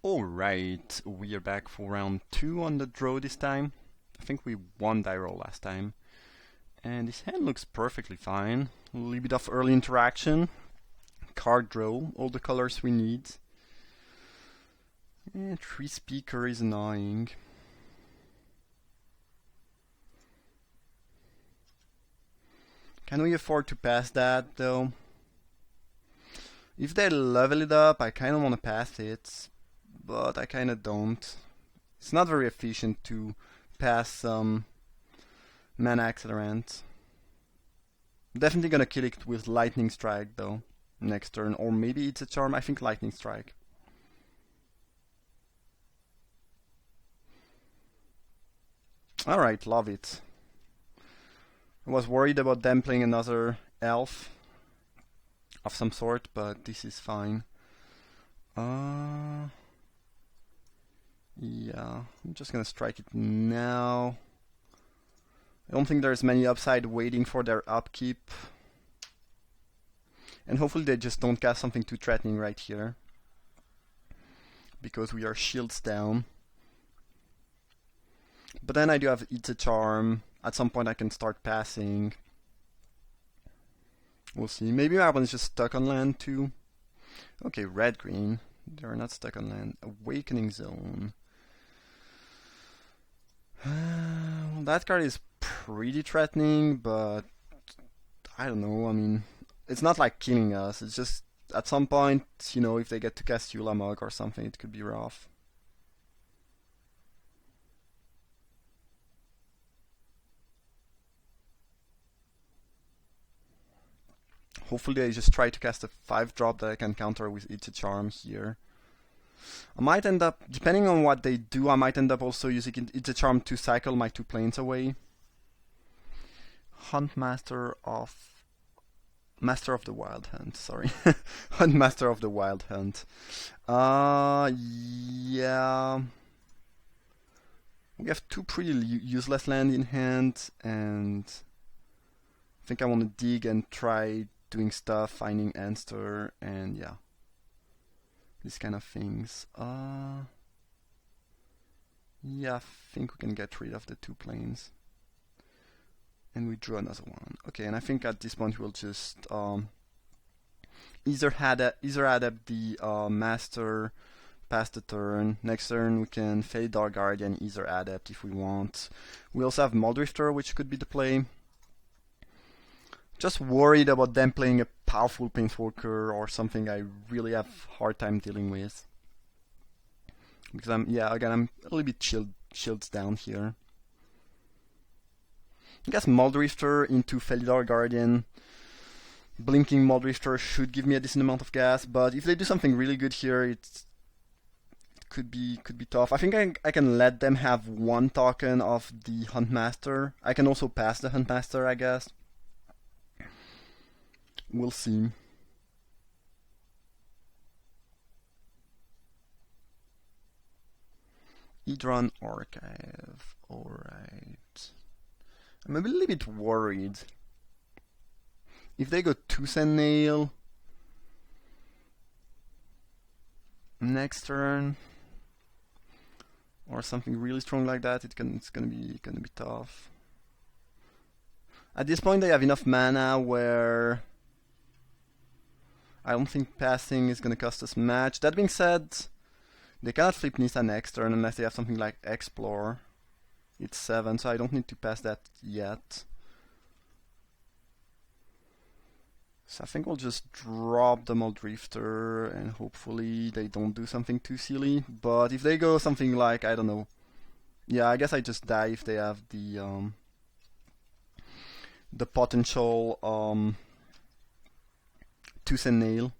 Alright, we are back for round 2 on the draw this time. I think we won die roll last time. And this hand looks perfectly fine. A little bit of early interaction. Card draw, all the colors we need. And 3 speaker is annoying. Can we afford to pass that though? If they level it up, I kinda wanna pass it, but I kinda don't. It's not very efficient to pass some mana accelerant. Definitely gonna kill it with lightning strike though next turn, or maybe it's a charm. I think lightning strike. Alright, love it. I was worried about them playing another elf of some sort, but this is fine. Yeah, I'm just gonna strike it now. I don't think there's many upside waiting for their upkeep. And hopefully they just don't cast something too threatening right here, because we are shields down. But then I do have It's a Charm. At some point I can start passing. We'll see. Maybe my opponent's just stuck on land too. Okay, red-green. They're not stuck on land. Awakening Zone. That card is pretty threatening, but I don't know. I mean, it's not like killing us. It's just at some point, you know, if they get to cast Ulamog or something, it could be rough. Hopefully they just try to cast a 5-drop that I can counter with It's a Charm here. I might end up, depending on what they do, I might end up also using It's a Charm to cycle my 2 planes away. Master of the Wild Hunt, sorry. Master of the Wild Hunt. Yeah. We have 2 pretty useless land in hand, and I think I want to dig and try doing stuff, finding Anster, and yeah. These kind of things. Yeah, I think we can get rid of the 2 planes. And we draw another one. Okay, and I think at this point we'll just either adapt the master, pass the turn. Next turn we can Felidar Guardian, either adapt if we want. We also have Muldrifter, which could be the play. Just worried about them playing a powerful Planeswalker or something I really have hard time dealing with. Because I'm a little bit shields down here. I guess Muldrifter into Felidar Guardian. Blinking Muldrifter should give me a decent amount of gas, but if they do something really good here, it could be tough. I think I can let them have 1 token of the Huntmaster. I can also pass the Huntmaster, I guess. We'll see. Idron Archive. Alright. I'm a little bit worried. If they go Tooth and Nail next turn, or something really strong like that, it's gonna be tough. At this point, they have enough mana where I don't think passing is gonna cost us much. That being said, they cannot flip Nissa next turn unless they have something like Explore. It's 7, so I don't need to pass that yet. So I think we'll just drop the Muldrifter and hopefully they don't do something too silly. But if they go something like, I don't know. Yeah, I guess I just die if they have the potential Tooth and Nail.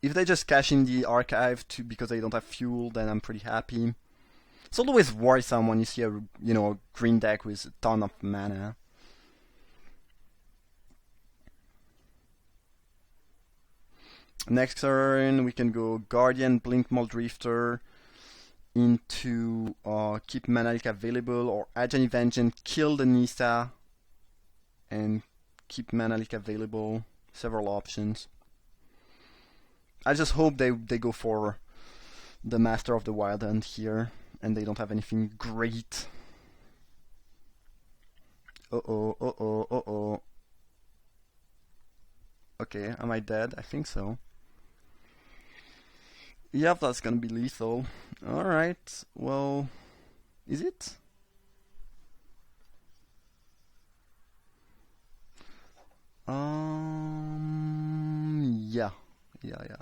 If they just cash in the archive because they don't have fuel, then I'm pretty happy. It's always worrisome when you see a green deck with a ton of mana. Next turn we can go Guardian, Blink Muldrifter into keep mana leak available, or Ajani Vengeance, kill the Nissa and keep mana leak available. Several options. I just hope they go for the Master of the Wild Hunt here, and they don't have anything great. Uh-oh, uh-oh, uh-oh. Okay, am I dead? I think so. Yep, that's gonna be lethal. Alright, well... Is it? Yeah. Yeah.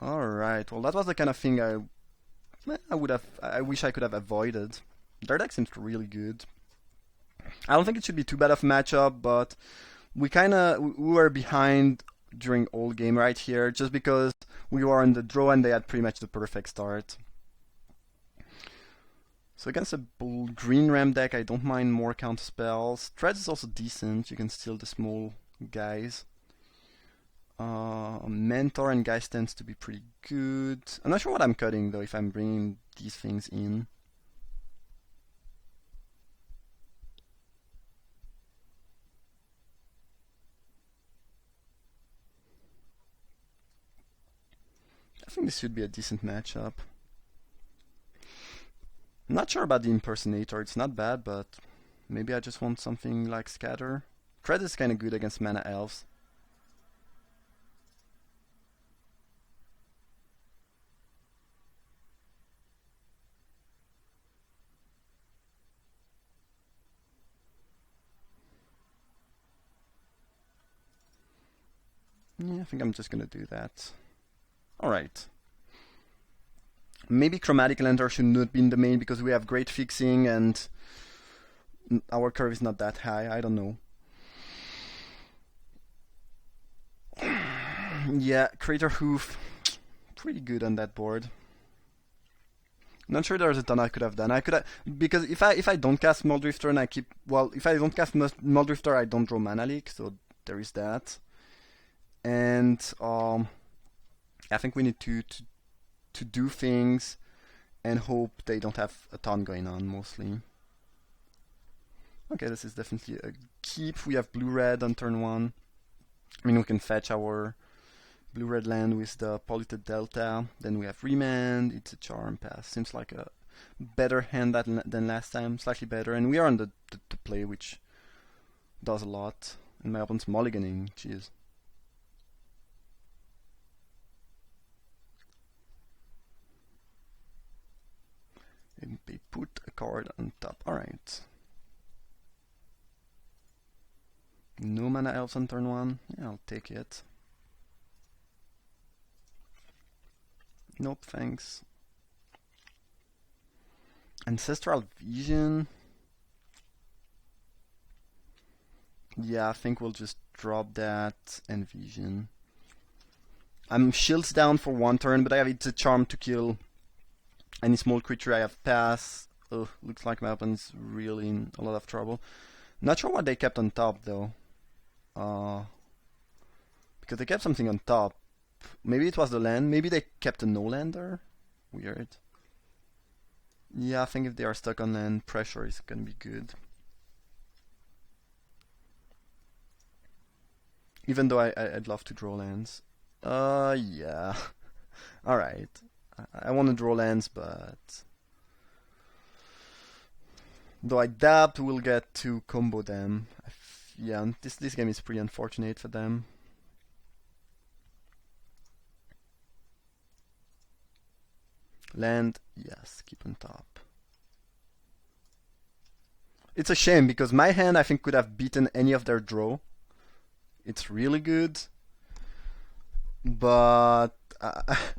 Alright, well that was the kind of thing I wish I could have avoided. Their deck seems really good. I don't think it should be too bad of a matchup, but we were behind during old game right here, just because we were on the draw and they had pretty much the perfect start. So against a green ram deck, I don't mind more counter spells. Threads is also decent. You can steal the small guys. Mentor and Geist tends to be pretty good. I'm not sure what I'm cutting though if I'm bringing these things in. I think this should be a decent matchup. I'm not sure about the Impersonator. It's not bad, but maybe I just want something like Scatter. Thread is kind of good against Mana Elves. Yeah, I think I'm just gonna do that. Alright. Maybe Chromatic Lantern should not be in the main because we have great fixing and our curve is not that high. I don't know. Yeah, Crater Hoof, pretty good on that board. Not sure there's a ton I could have done. I could have, because if I don't cast Muldrifter and I keep, well, if I don't cast Muldrifter, I don't draw Mana Leak, so there is that. And I think we need to do things and hope they don't have a ton going on mostly. Okay, this is definitely a keep. We have blue-red on turn 1. I mean, we can fetch our blue-red land with the Polluted Delta. Then we have Remand. It's a Charm Pass. Seems like a better hand than last time. Slightly better. And we are on the play, which does a lot. And my opponent's mulliganing. Jeez. And they put a card on top. Alright. No Mana Elves on turn 1. Yeah, I'll take it. Nope, thanks. Ancestral Vision. Yeah, I think we'll just drop that and Vision. I'm shields down for 1 turn, but I have It's a Charm to kill any small creature I have pass. Ugh, looks like my opponent's really in a lot of trouble. Not sure what they kept on top though. Because they kept something on top. Maybe it was the land. Maybe they kept a no-lander. Weird. Yeah, I think if they are stuck on land, pressure is gonna be good. Even though I'd love to draw lands. Yeah. Alright. I want to draw lands, but... Though I doubt we'll get to combo them. Yeah, this game is pretty unfortunate for them. Land, yes, keep on top. It's a shame because my hand I think could have beaten any of their draw. It's really good, but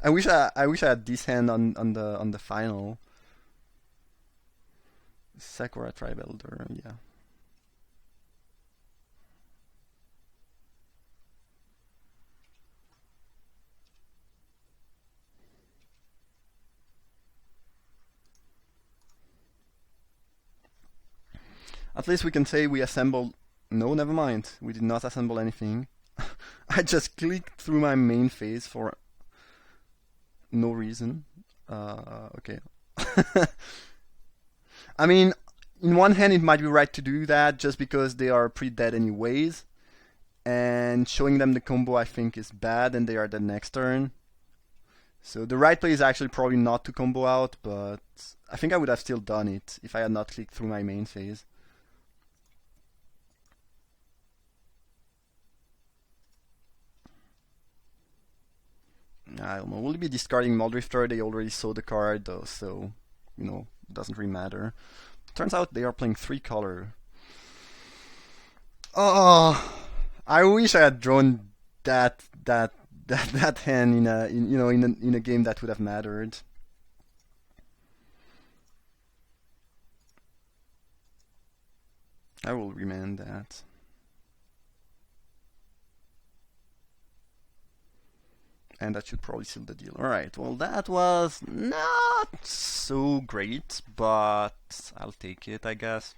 I wish I had this hand on the final. Sakura Tribe Elder, yeah. At least we can say we assembled... No, never mind. We did not assemble anything. I just clicked through my main phase for no reason. Okay. I mean, in one hand it might be right to do that just because they are pretty dead anyways. And showing them the combo I think is bad and they are dead next turn. So the right play is actually probably not to combo out, but I think I would have still done it if I had not clicked through my main phase. I don't know. We'll be discarding Muldrifter. They already saw the card, though, so it doesn't really matter. Turns out they are playing 3-color. Oh, I wish I had drawn that hand in a game that would have mattered. I will remand that. And that should probably seal the deal. Alright, well that was not so great, but I'll take it, I guess.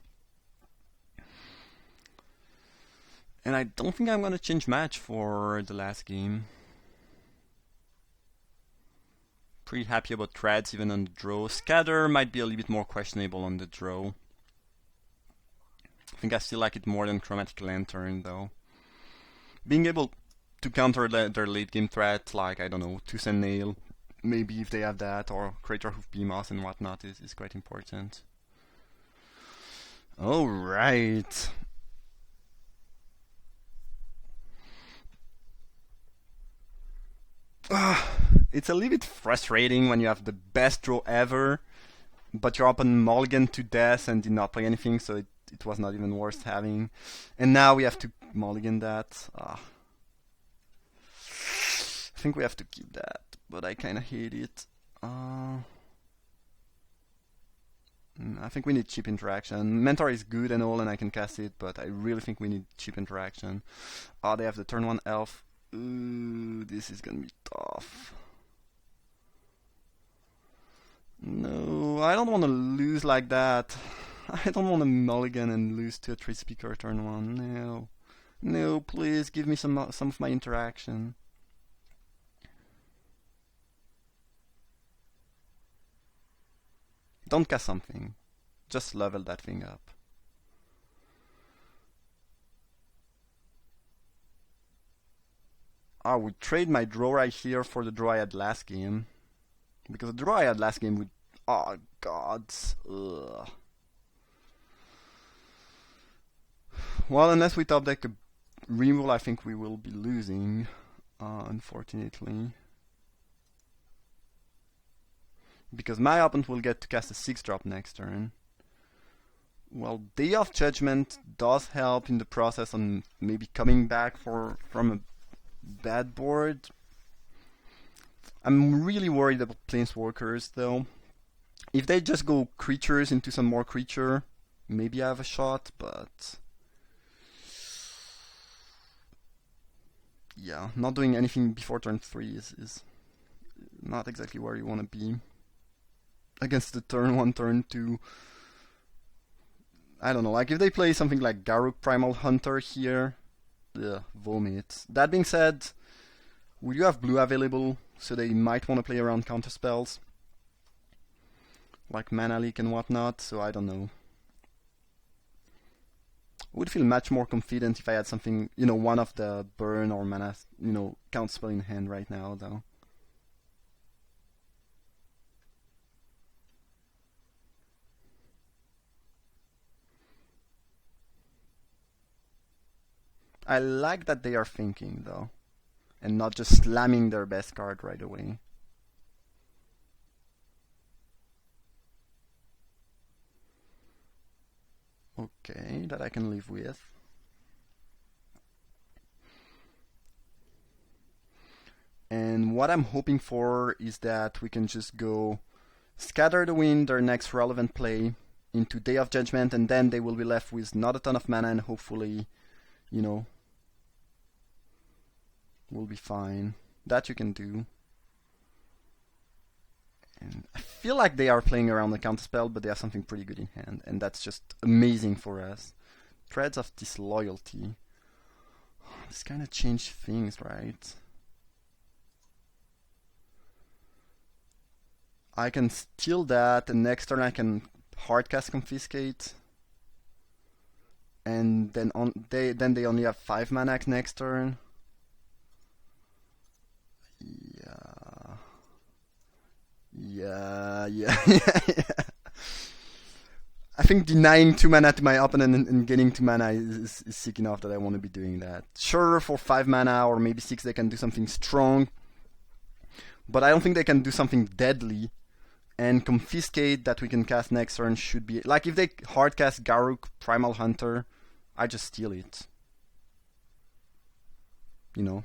And I don't think I'm gonna change match for the last game. Pretty happy about Threads even on the draw. Scatter might be a little bit more questionable on the draw. I think I still like it more than Chromatic Lantern though. Being able to counter their late game threat, like, I don't know, Tooth and Nail, maybe if they have that, or Crater Hoof Beamos and whatnot, is quite important. Alright. It's a little bit frustrating when you have the best draw ever, but your opponent mulliganed to death and did not play anything, so it was not even worth having. And now we have to mulligan that. I think we have to keep that, but I kinda hate it. I think we need cheap interaction. Mentor is good and all, and I can cast it, but I really think we need cheap interaction. They have the turn 1 elf. Ooh, this is gonna be tough. No, I don't want to lose like that. I don't want to mulligan and lose to a 3-speaker turn 1. No. No, please give me some of my interaction. Don't cast something. Just level that thing up. I would trade my draw right here for the draw I had last game. Because the draw I had last game would... Oh, gods. Ugh. Well, unless we top deck a removal, I think we will be losing. Unfortunately. Because my opponent will get to cast a 6-drop next turn. Well, Day of Judgment does help in the process on maybe coming back from a bad board. I'm really worried about Planeswalkers though. If they just go creatures into some more creature, maybe I have a shot, but... Yeah, not doing anything before turn 3 is not exactly where you want to be. Against the turn 1, turn 2. I don't know, like if they play something like Garruk Primal Hunter here, vomit. That being said, we do have blue available, so they might want to play around counter spells. Like Mana Leak and whatnot, so I don't know. I would feel much more confident if I had something, one of the burn or mana, counter spell in hand right now, though. I like that they are thinking, though, and not just slamming their best card right away. Okay, that I can live with. And what I'm hoping for is that we can just go Scatter the Wind, their next relevant play, into Day of Judgment, and then they will be left with not a ton of mana, and hopefully, we'll be fine. That you can do. And I feel like they are playing around the counterspell, but they have something pretty good in hand, and that's just amazing for us. Threads of Disloyalty. This kind of changed things, right? I can steal that, and next turn I can hardcast Confiscate. And then they only have 5 mana next turn. Yeah. Yeah. Yeah. I think denying 2 mana to my opponent and getting 2 mana is sick enough that I want to be doing that. Sure, for 5 mana or maybe 6 they can do something strong, but I don't think they can do something deadly. And Confiscate that we can cast next turn should be... Like, if they hardcast Garruk Primal Hunter, I just steal it. You know?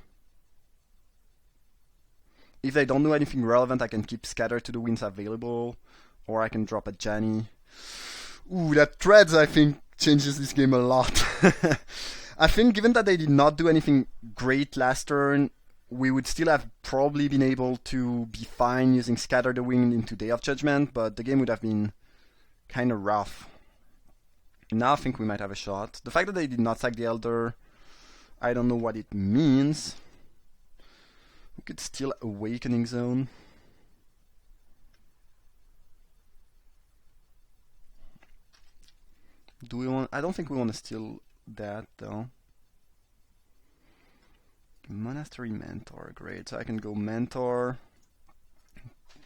If they don't do anything relevant, I can keep Scatter to the Winds available, or I can drop a Janny. Ooh, that Threads, I think, changes this game a lot. I think given that they did not do anything great last turn, we would still have probably been able to be fine using Scatter the Wind into Day of Judgment, but the game would have been kind of rough. Now I think we might have a shot. The fact that they did not sack the Elder, I don't know what it means. We could steal Awakening Zone. Do we want... I don't think we want to steal that, though. Monastery Mentor, great. So I can go Mentor,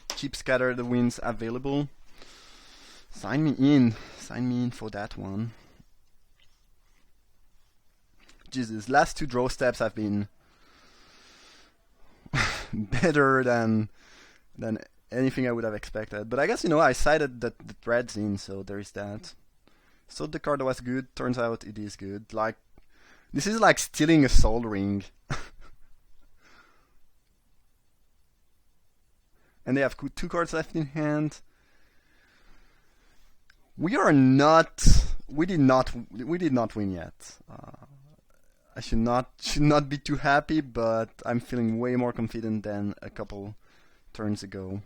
keep Scatter the Winds available. Sign me in for that one. Jesus, last 2 draw steps have been better than anything I would have expected. But I guess, I cited the Threads in, so there is that. So the card was good, turns out it is good. Like, this is like stealing a Soul Ring. And they have 2 cards left in hand. We did not win yet. I should not be too happy, but I'm feeling way more confident than a couple turns ago.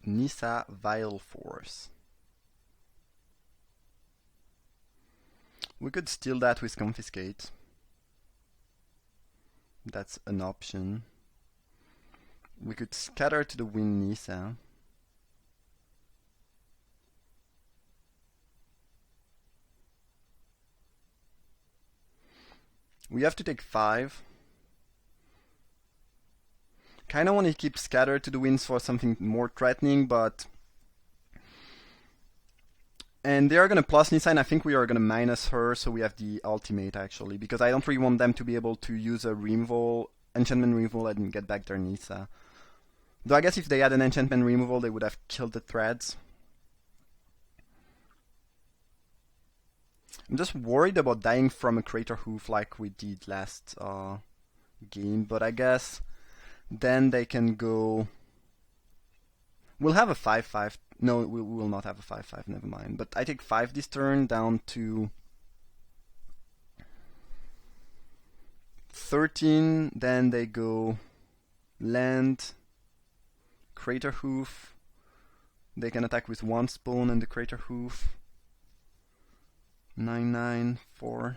Nissa Vile Force. We could steal that with Confiscate. That's an option. We could Scatter to the Wind Nissa. We have to take 5. Kinda want to keep Scatter to the Winds for something more threatening, but... And they are gonna plus Nissa, and I think we are gonna minus her, so we have the ultimate actually, because I don't really want them to be able to use a removal, enchantment removal, and get back their Nissa. Though I guess if they had an enchantment removal, they would have killed the Threads. I'm just worried about dying from a Crater Hoof like we did last game, but I guess then they can go... We'll have a 5-5. No, we will not have a 5-5, never mind. But I take 5 this turn, down to 13. Then they go land, Crater Hoof. They can attack with 1 Spawn and the Crater Hoof. 9-9, 4.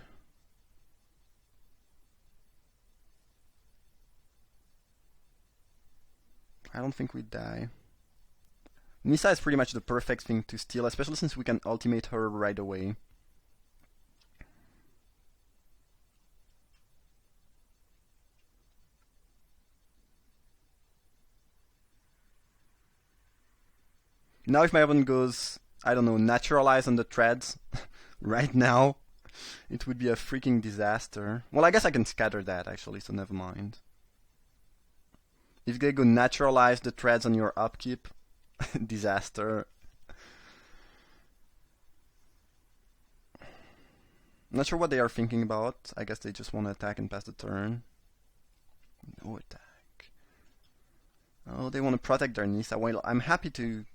I don't think we die. Nissa is pretty much the perfect thing to steal, especially since we can ultimate her right away. Now if my opponent goes, I don't know, Naturalize on the Threads right now, it would be a freaking disaster. Well, I guess I can scatter that actually, so never mind. If they go Naturalize the Threads on your upkeep, disaster. Not sure what they are thinking about. I guess they just want to attack and pass the turn. No attack. Oh, they want to protect their Nissa. Well, I'm happy to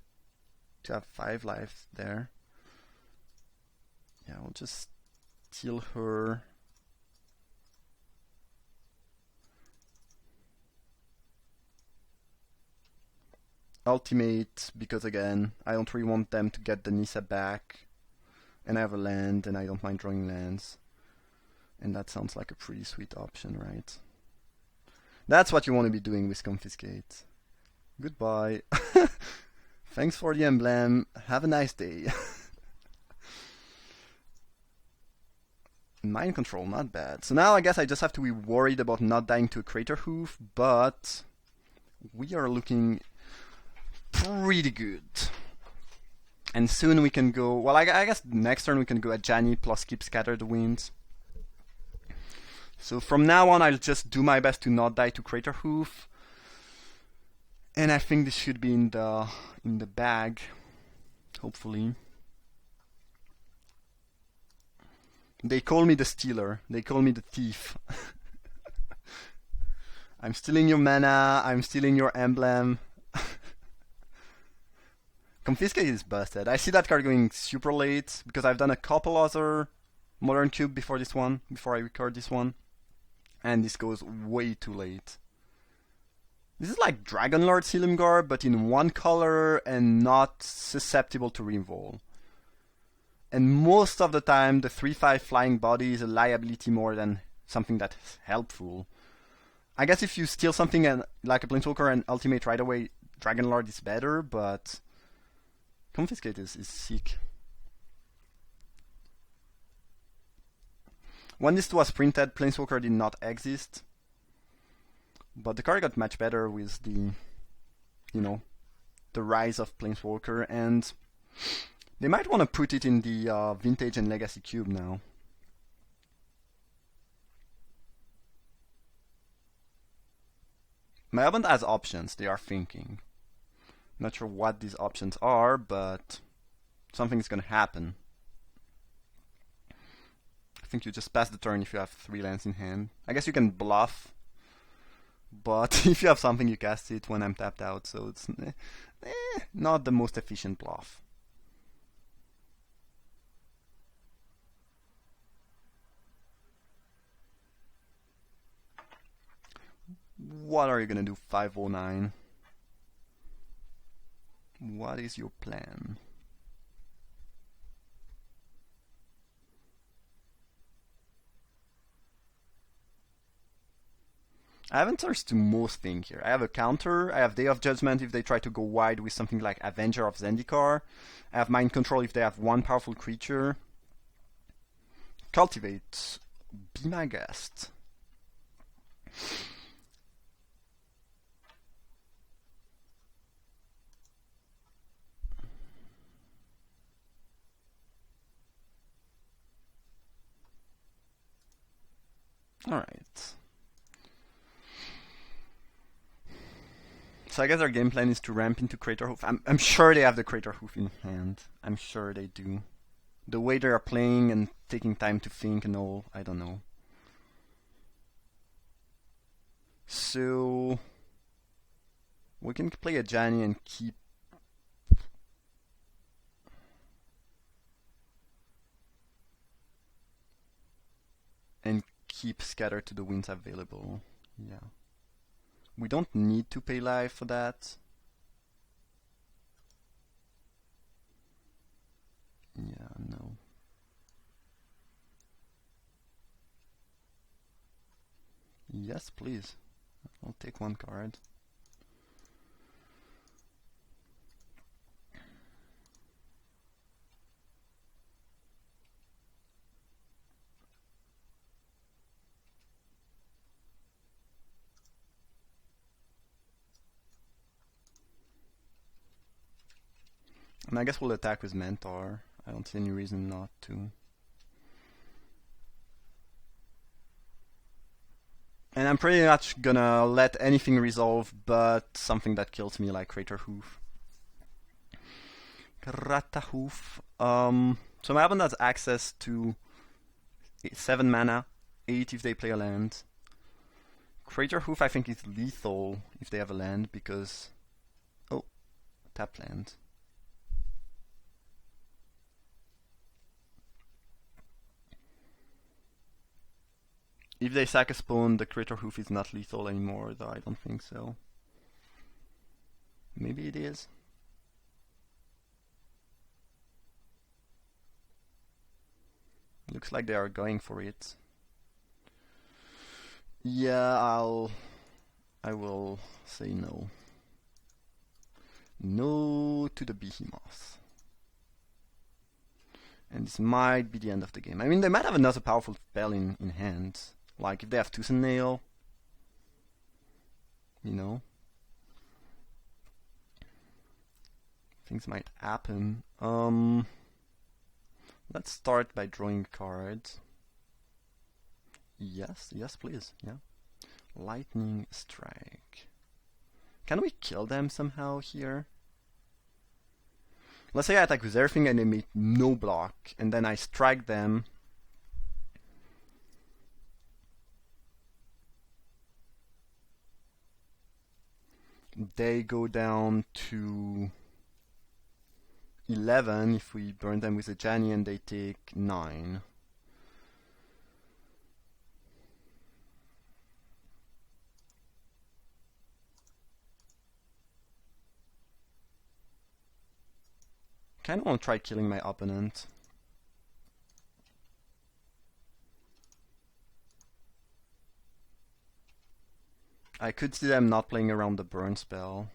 have 5 lives there. Yeah, I'll just steal her. ultimate, because again, I don't really want them to get the Nissa back. And I have a land, and I don't mind drawing lands. And that sounds like a pretty sweet option, right? That's what you want to be doing with Confiscate. Goodbye. Thanks for the emblem. Have a nice day. Mind control, not bad. So now I guess I just have to be worried about not dying to a Crater Hoof, but we are looking pretty good. And soon we can go, well, I guess next turn we can go Ajani plus keep Scatter the Winds. So from now on I'll just do my best to not die to Crater Hoof. And I think this should be in the bag, hopefully. They call me the stealer. They call me the thief. I'm stealing your mana. I'm stealing your emblem. Confiscate is busted. I see that card going super late because I've done a couple other Modern Cube before this one, before I record this one. And this goes way too late. This is like Dragonlord Silumgar, but in one color and not susceptible to reroll. And most of the time, the 3/5 flying body is a liability more than something that's helpful. I guess if you steal something like a Planeswalker and ultimate right away, Dragonlord is better, but Confiscate is sick. When this was printed, Planeswalker did not exist. But the card got much better with the, the rise of Planeswalker, and they might want to put it in the Vintage and Legacy Cube now. My opponent has options, they are thinking. Not sure what these options are, but something's gonna happen. I think you just pass the turn if you have 3 lands in hand. I guess you can bluff, but if you have something you cast it when I'm tapped out, so it's not the most efficient bluff. What are you gonna do, 509? What is your plan? I have answers to most things here. I have a counter, I have Day of Judgment if they try to go wide with something like Avenger of Zendikar. I have Mind Control if they have one powerful creature. Cultivate. Be my guest. Alright. So I guess our game plan is to ramp into Crater Hoof. I'm sure they have the Crater Hoof in hand. I'm sure they do. The way they are playing and taking time to think and all, I don't know. So we can play a Ajani and keep Scatter to the Winds available. Yeah. We don't need to pay life for that. Yeah, no. Yes, please. I'll take one card. And I guess we'll attack with Mentor. I don't see any reason not to. And I'm pretty much gonna let anything resolve but something that kills me, like Crater Hoof. Crater Hoof. So my opponent has access to 7 mana, 8 if they play a land. Crater Hoof I think is lethal if they have a land because... Oh, tap land. If they sack a spawn, the Crater Hoof is not lethal anymore, though I don't think so. Maybe it is. Looks like they are going for it. Yeah, I will say no. No to the Behemoth. And this might be the end of the game. I mean, they might have another powerful spell in hand. Like if they have Tooth and Nail. You know. Things might happen. Let's start by drawing cards. Yes, please. Yeah. Lightning Strike. Can we kill them somehow here? Let's say I attack with everything and they make no block, and then I strike them. They go down to 11 if we burn them with a Janny, and they take 9. Kinda wanna try killing my opponent. I could see them not playing around the burn spell.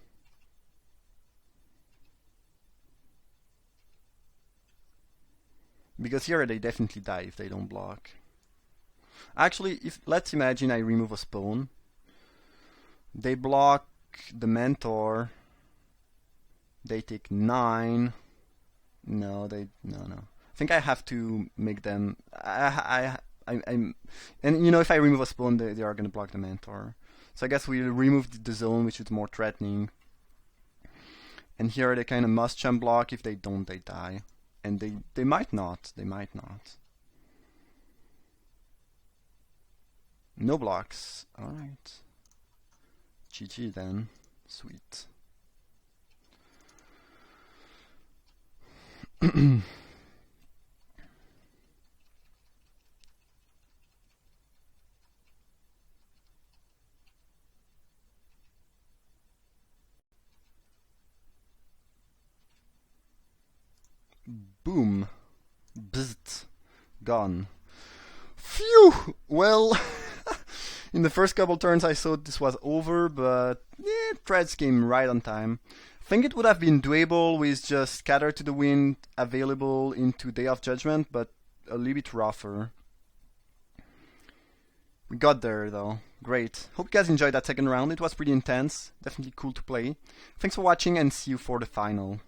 Because here they definitely die if they don't block. Actually, let's imagine I remove a spawn. They block the Mentor. They take 9. No. I think I have to make them. And you know, if I remove a spawn, they are gonna block the Mentor. So I guess we'll remove the zone, which is more threatening. And here they kind of must jump block. If they don't, they die. And they might not. They might not. No blocks. Alright. GG then. Sweet. Boom. Bzzzt. Gone. Phew! Well, in the first couple turns I thought this was over, but yeah, threads came right on time. I think it would have been doable with just Scatter to the Wind available into Day of Judgment, but a little bit rougher. We got there though. Great. Hope you guys enjoyed that second round. It was pretty intense. Definitely cool to play. Thanks for watching and see you for the final.